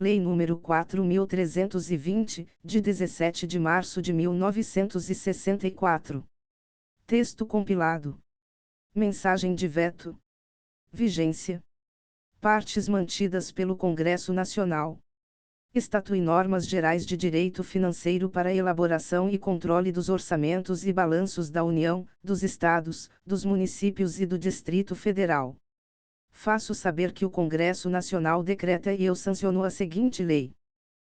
Lei nº 4.320, de 17 de março de 1964. Texto compilado. Mensagem de veto. Vigência. Partes mantidas pelo Congresso Nacional. Estatuto e normas gerais de direito financeiro para elaboração e controle dos orçamentos e balanços da União, dos Estados, dos municípios e do Distrito Federal. Faço saber que o Congresso Nacional decreta e eu sanciono a seguinte lei.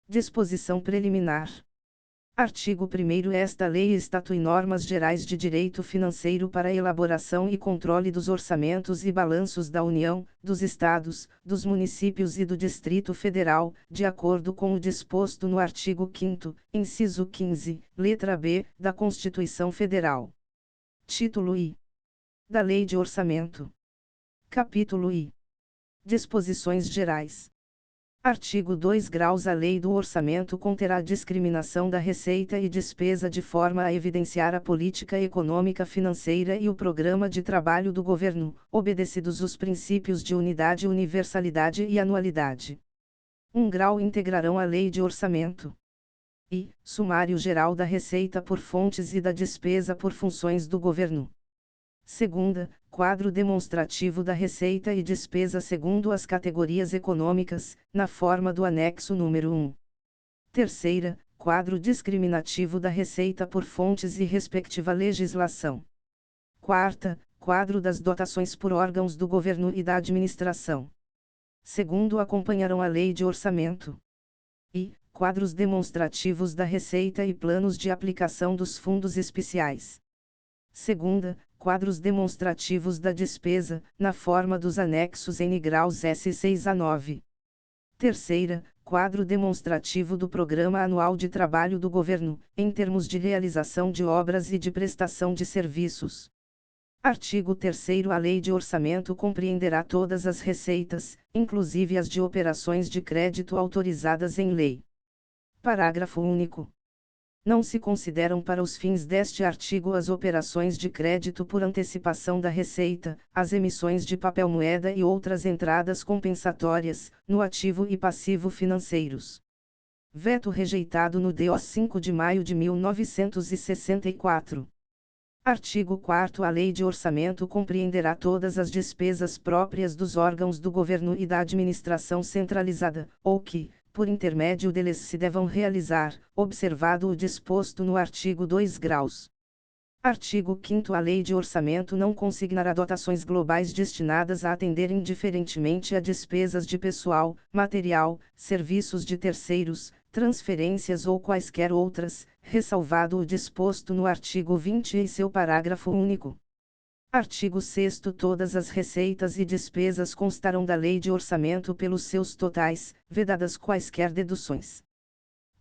Disposição preliminar. Artigo 1º. Esta lei e Estatuto e normas gerais de direito financeiro para elaboração e controle dos orçamentos e balanços da União, dos Estados, dos municípios e do Distrito Federal, de acordo com o disposto no artigo 5º, inciso 15, letra B, da Constituição Federal. Título I. Da Lei de Orçamento. Capítulo I. Disposições gerais. Artigo 2. A Lei do Orçamento conterá discriminação da receita e despesa de forma a evidenciar a política econômica financeira e o programa de trabalho do governo, obedecidos os princípios de unidade, universalidade e anualidade. 1. Integrarão a Lei de Orçamento. I. Sumário geral da receita por fontes e da despesa por funções do governo. 2. Quadro demonstrativo da receita e despesa segundo as categorias econômicas, na forma do anexo número 1. 3. Quadro discriminativo da receita por fontes e respectiva legislação. 4. Quadro das dotações por órgãos do governo e da administração. 2. Acompanharão a Lei de Orçamento. I. Quadros demonstrativos da receita e planos de aplicação dos fundos especiais. 2. Quadros demonstrativos da despesa, na forma dos anexos N graus S6 a 9. 3. Quadro demonstrativo do Programa Anual de Trabalho do Governo, em termos de realização de obras e de prestação de serviços. Artigo 3º. A Lei de Orçamento compreenderá todas as receitas, inclusive as de operações de crédito autorizadas em lei. Parágrafo único. Não se consideram para os fins deste artigo as operações de crédito por antecipação da receita, as emissões de papel-moeda e outras entradas compensatórias, no ativo e passivo financeiros. Veto rejeitado no DO 5 de maio de 1964. Artigo 4º. A Lei de Orçamento compreenderá todas as despesas próprias dos órgãos do governo e da administração centralizada, ou que, por intermédio deles se devam realizar, observado o disposto no artigo 2 graus. Artigo 5º. A Lei de Orçamento não consignará dotações globais destinadas a atender indiferentemente a despesas de pessoal, material, serviços de terceiros, transferências ou quaisquer outras, ressalvado o disposto no artigo 20 e seu parágrafo único. Artigo 6º. Todas as receitas e despesas constarão da Lei de Orçamento pelos seus totais, vedadas quaisquer deduções.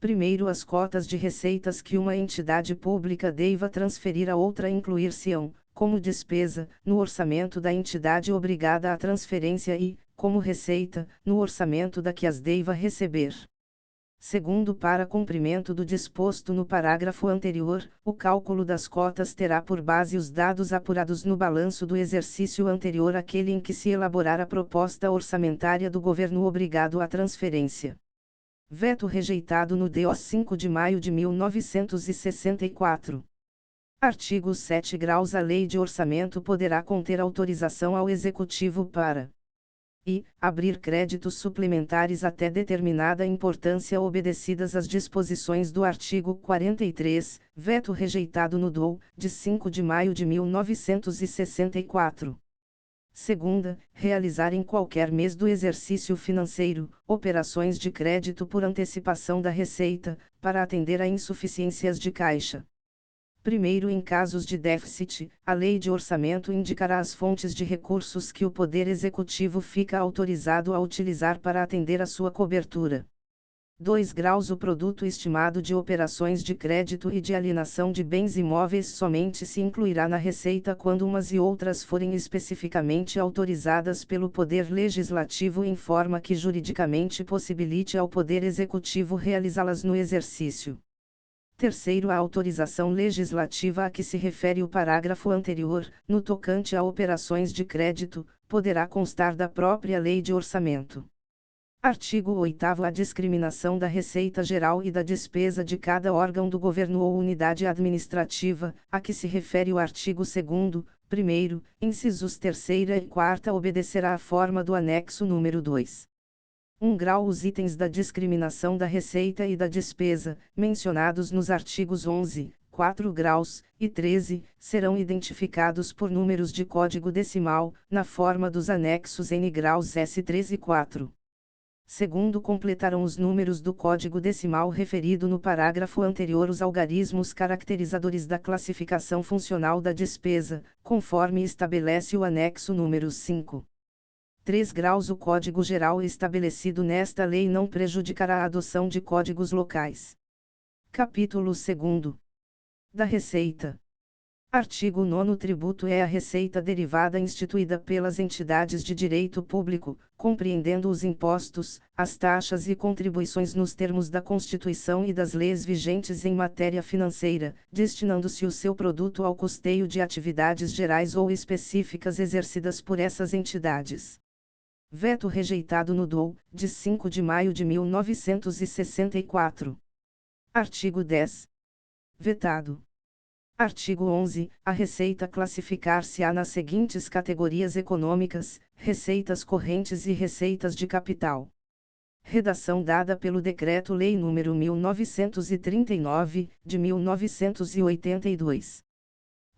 Primeiro, as cotas de receitas que uma entidade pública deva transferir a outra incluir-se-ão, como despesa, no orçamento da entidade obrigada à transferência e, como receita, no orçamento da que as deva receber. Segundo, para cumprimento do disposto no parágrafo anterior, o cálculo das cotas terá por base os dados apurados no balanço do exercício anterior àquele em que se elaborar a proposta orçamentária do governo obrigado à transferência. Veto rejeitado no DO 5 de maio de 1964. Artigo 7 graus. A Lei de Orçamento poderá conter autorização ao Executivo para e abrir créditos suplementares até determinada importância obedecidas às disposições do artigo 43, veto rejeitado no DO, de 5 de maio de 1964. Segunda, realizar em qualquer mês do exercício financeiro, operações de crédito por antecipação da receita, para atender a insuficiências de caixa. Primeiro, em casos de déficit, a Lei de Orçamento indicará as fontes de recursos que o Poder Executivo fica autorizado a utilizar para atender a sua cobertura. 2 graus. O produto estimado de operações de crédito e de alienação de bens imóveis somente se incluirá na receita quando umas e outras forem especificamente autorizadas pelo Poder Legislativo em forma que juridicamente possibilite ao Poder Executivo realizá-las no exercício. Terceiro, a autorização legislativa a que se refere o parágrafo anterior, no tocante a operações de crédito, poderá constar da própria Lei de Orçamento. Artigo 8º. A discriminação da receita geral e da despesa de cada órgão do governo ou unidade administrativa, a que se refere o artigo 2º, 1º, incisos 3ª e 4ª obedecerá à forma do anexo número 2. 1 grau. Os itens da discriminação da receita e da despesa, mencionados nos artigos 11, 4 graus, e 13, serão identificados por números de código decimal, na forma dos anexos N graus S3 e 4. Segundo, completarão os números do código decimal referido no parágrafo anterior os algarismos caracterizadores da classificação funcional da despesa, conforme estabelece o anexo número 5. 3 graus. O código geral estabelecido nesta lei não prejudicará a adoção de códigos locais. Capítulo 2º. Da Receita. Artigo 9º. Tributo é a receita derivada instituída pelas entidades de direito público, compreendendo os impostos, as taxas e contribuições nos termos da Constituição e das leis vigentes em matéria financeira, destinando-se o seu produto ao custeio de atividades gerais ou específicas exercidas por essas entidades. Veto rejeitado no DOU, de 5 de maio de 1964. Artigo 10. Vetado. Artigo 11. A receita classificar-se-á nas seguintes categorias econômicas: receitas correntes e receitas de capital. Redação dada pelo Decreto-Lei nº 1939, de 1982.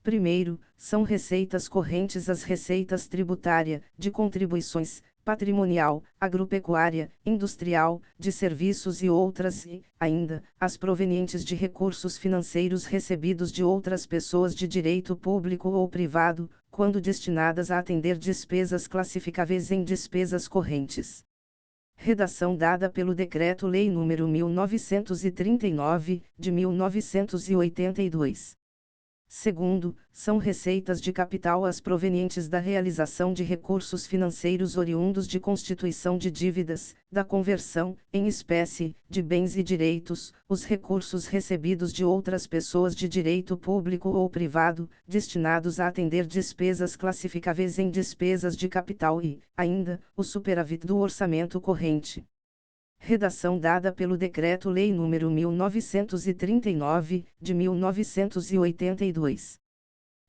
Primeiro, são receitas correntes as receitas tributária, de contribuições, patrimonial, agropecuária, industrial, de serviços e outras e, ainda, as provenientes de recursos financeiros recebidos de outras pessoas de direito público ou privado, quando destinadas a atender despesas classificáveis em despesas correntes. Redação dada pelo Decreto-Lei nº 1939, de 1982. Segundo, são receitas de capital as provenientes da realização de recursos financeiros oriundos de constituição de dívidas, da conversão, em espécie, de bens e direitos, os recursos recebidos de outras pessoas de direito público ou privado, destinados a atender despesas classificáveis em despesas de capital e, ainda, o superávit do orçamento corrente. Redação dada pelo Decreto-Lei nº 1939, de 1982.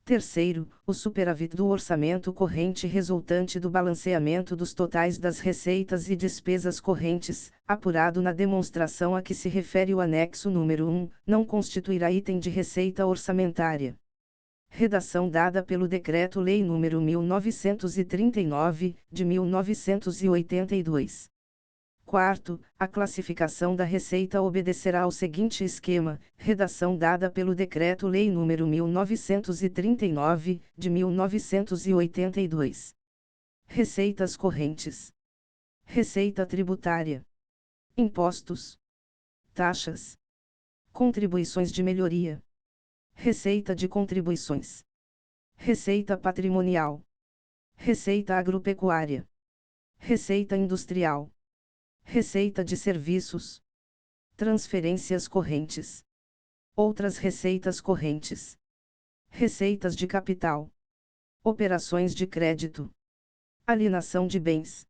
Terceiro, o superávit do orçamento corrente resultante do balanceamento dos totais das receitas e despesas correntes, apurado na demonstração a que se refere o anexo número 1, não constituirá item de receita orçamentária. Redação dada pelo Decreto-Lei nº 1939, de 1982. Quarto, a classificação da receita obedecerá ao seguinte esquema: redação dada pelo Decreto-Lei nº 1939, de 1982. Receitas correntes. Receita tributária. Impostos. Taxas. Contribuições de melhoria. Receita de contribuições. Receita patrimonial. Receita agropecuária. Receita industrial. Receita de serviços. Transferências correntes. Outras receitas correntes. Receitas de capital. Operações de crédito. Alienação de bens.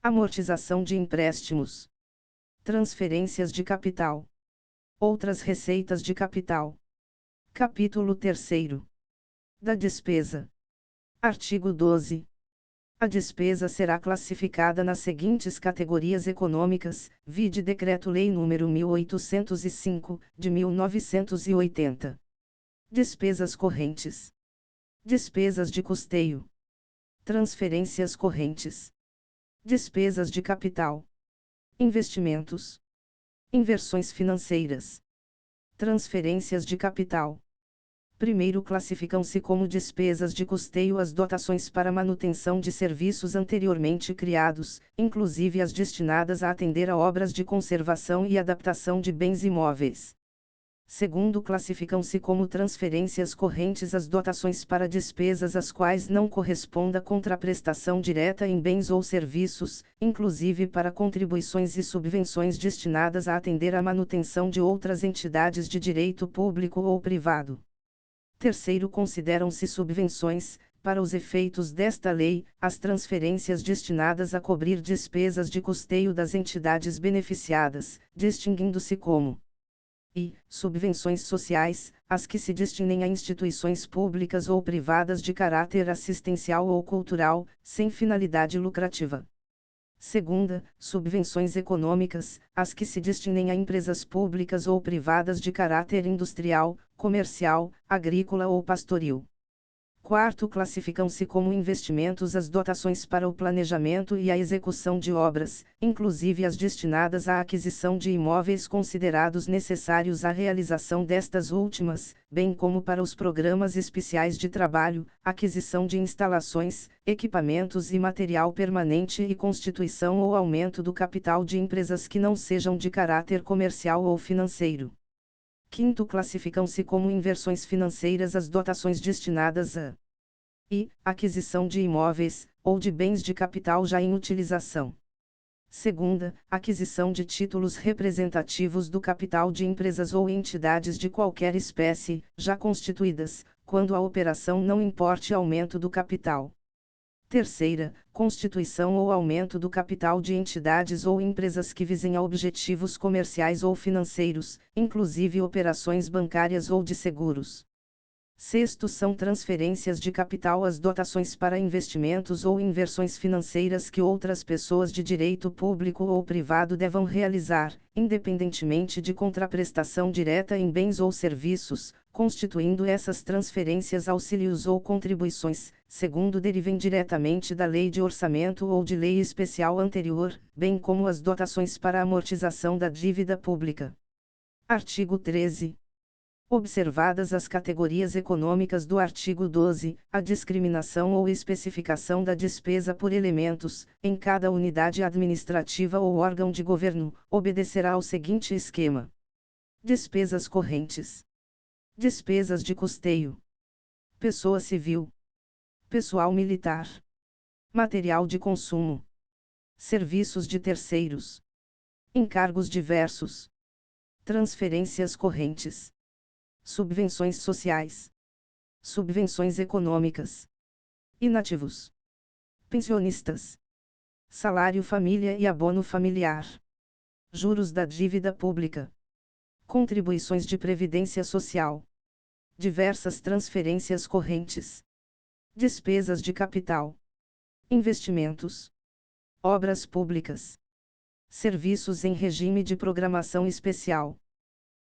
Amortização de empréstimos. Transferências de capital. Outras receitas de capital. Capítulo 3º. Da despesa. Artigo 12. A despesa será classificada nas seguintes categorias econômicas, vide Decreto-Lei nº 1805, de 1980. Despesas correntes. Despesas de custeio. Transferências correntes. Despesas de capital. Investimentos. Inversões financeiras. Transferências de capital. Primeiro, classificam-se como despesas de custeio as dotações para manutenção de serviços anteriormente criados, inclusive as destinadas a atender a obras de conservação e adaptação de bens imóveis. Segundo, classificam-se como transferências correntes as dotações para despesas às quais não corresponda contraprestação direta em bens ou serviços, inclusive para contribuições e subvenções destinadas a atender à manutenção de outras entidades de direito público ou privado. Terceiro, consideram-se subvenções, para os efeitos desta lei, as transferências destinadas a cobrir despesas de custeio das entidades beneficiadas, distinguindo-se como subvenções sociais, as que se destinem a instituições públicas ou privadas de caráter assistencial ou cultural, sem finalidade lucrativa. Segunda, subvenções econômicas, as que se destinem a empresas públicas ou privadas de caráter industrial, comercial, agrícola ou pastoril. Quarto, classificam-se como investimentos as dotações para o planejamento e a execução de obras, inclusive as destinadas à aquisição de imóveis considerados necessários à realização destas últimas, bem como para os programas especiais de trabalho, aquisição de instalações, equipamentos e material permanente e constituição ou aumento do capital de empresas que não sejam de caráter comercial ou financeiro. Quinto, classificam-se como inversões financeiras as dotações destinadas a aquisição de imóveis, ou de bens de capital já em utilização. Segunda, aquisição de títulos representativos do capital de empresas ou entidades de qualquer espécie, já constituídas, quando a operação não importe aumento do capital. Terceira, constituição ou aumento do capital de entidades ou empresas que visem a objetivos comerciais ou financeiros, inclusive operações bancárias ou de seguros. Sexto, são transferências de capital as dotações para investimentos ou inversões financeiras que outras pessoas de direito público ou privado devam realizar, independentemente de contraprestação direta em bens ou serviços, constituindo essas transferências auxílios ou contribuições, segundo derivem diretamente da lei de orçamento ou de lei especial anterior, bem como as dotações para amortização da dívida pública. Artigo 13. Observadas as categorias econômicas do artigo 12, a discriminação ou especificação da despesa por elementos, em cada unidade administrativa ou órgão de governo, obedecerá ao seguinte esquema: despesas correntes, despesas de custeio, pessoa civil, pessoal militar, material de consumo, serviços de terceiros, encargos diversos, transferências correntes, subvenções sociais, subvenções econômicas, inativos, pensionistas, salário família e abono familiar, juros da dívida pública, contribuições de previdência social, diversas transferências correntes, despesas de capital, investimentos, obras públicas, serviços em regime de programação especial,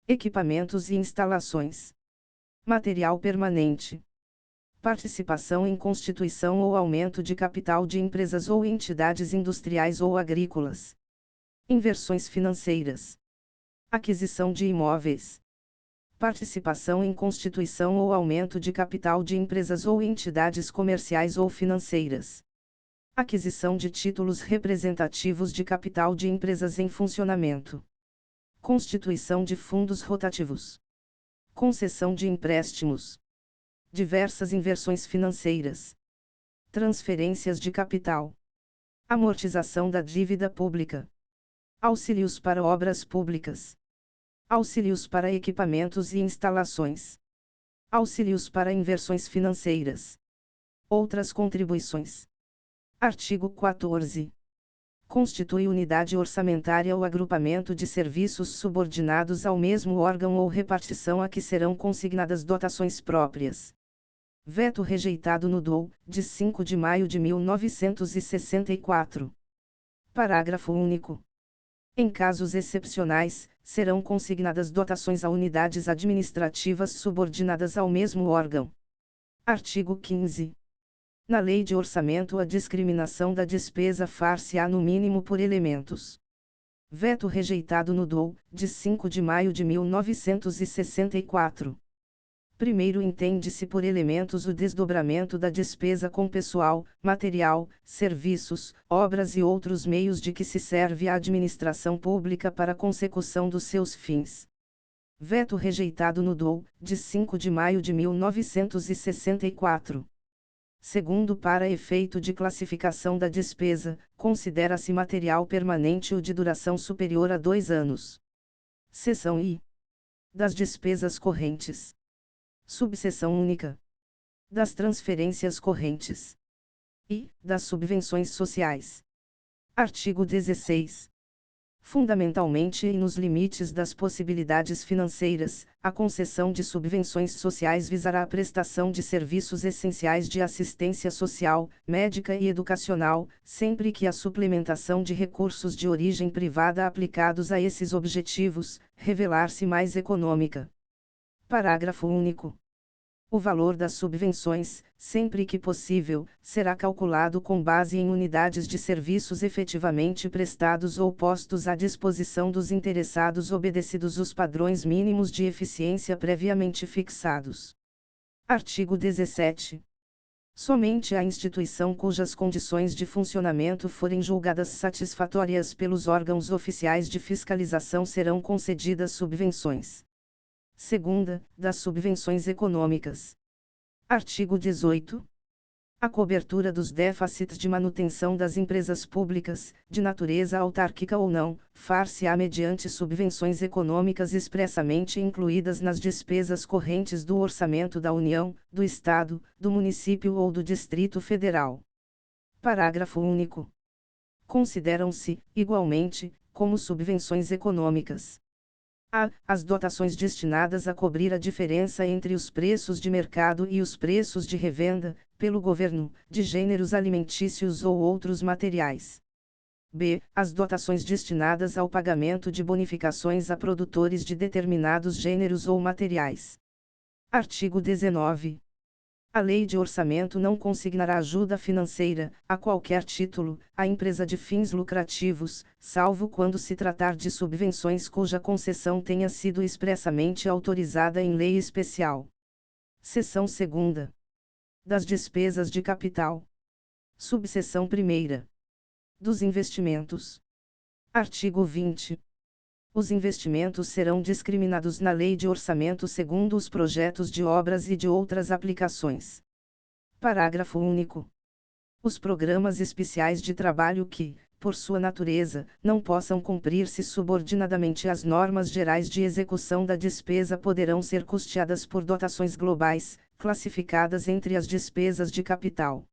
equipamentos e instalações, material permanente, participação em constituição ou aumento de capital de empresas ou entidades industriais ou agrícolas, inversões financeiras, aquisição de imóveis, participação em constituição ou aumento de capital de empresas ou entidades comerciais ou financeiras, aquisição de títulos representativos de capital de empresas em funcionamento, constituição de fundos rotativos, concessão de empréstimos, diversas inversões financeiras, transferências de capital, amortização da dívida pública, auxílios para obras públicas, auxílios para equipamentos e instalações, auxílios para inversões financeiras, outras contribuições. Artigo 14. Constitui unidade orçamentária o agrupamento de serviços subordinados ao mesmo órgão ou repartição a que serão consignadas dotações próprias. Veto rejeitado no DOU, de 5 de maio de 1964. Parágrafo único. Em casos excepcionais, serão consignadas dotações a unidades administrativas subordinadas ao mesmo órgão. Artigo 15. Na Lei de Orçamento, a discriminação da despesa far-se-á no mínimo por elementos. Veto rejeitado no DOU, de 5 de maio de 1964. Primeiro, entende-se por elementos o desdobramento da despesa com pessoal, material, serviços, obras e outros meios de que se serve a administração pública para a consecução dos seus fins. Veto rejeitado no DOU, de 5 de maio de 1964. Segundo, para efeito de classificação da despesa, considera-se material permanente o de duração superior a 2 anos. Seção I. Das despesas correntes. Subseção única. das transferências correntes e das subvenções sociais. Artigo 16. Fundamentalmente e nos limites das possibilidades financeiras, a concessão de subvenções sociais visará a prestação de serviços essenciais de assistência social, médica e educacional, sempre que a suplementação de recursos de origem privada aplicados a esses objetivos revelar-se mais econômica. Parágrafo único. O valor das subvenções, sempre que possível, será calculado com base em unidades de serviços efetivamente prestados ou postos à disposição dos interessados, obedecidos os padrões mínimos de eficiência previamente fixados. Artigo 17. Somente a instituição cujas condições de funcionamento forem julgadas satisfatórias pelos órgãos oficiais de fiscalização serão concedidas subvenções. Segunda, das subvenções econômicas. Artigo 18. A cobertura dos déficits de manutenção das empresas públicas, de natureza autárquica ou não, far-se-á mediante subvenções econômicas expressamente incluídas nas despesas correntes do orçamento da União, do Estado, do município ou do Distrito Federal. Parágrafo único. Consideram-se, igualmente, como subvenções econômicas: a. As dotações destinadas a cobrir a diferença entre os preços de mercado e os preços de revenda, pelo governo, de gêneros alimentícios ou outros materiais. b. As dotações destinadas ao pagamento de bonificações a produtores de determinados gêneros ou materiais. Artigo 19. A Lei de Orçamento não consignará ajuda financeira, a qualquer título, à empresa de fins lucrativos, salvo quando se tratar de subvenções cuja concessão tenha sido expressamente autorizada em lei especial. Seção 2ª. Das despesas de capital. Subseção 1ª. Dos investimentos. Artigo 20. Os investimentos serão discriminados na Lei de Orçamento segundo os projetos de obras e de outras aplicações. Parágrafo único. Os programas especiais de trabalho que, por sua natureza, não possam cumprir-se subordinadamente às normas gerais de execução da despesa poderão ser custeadas por dotações globais, classificadas entre as despesas de capital.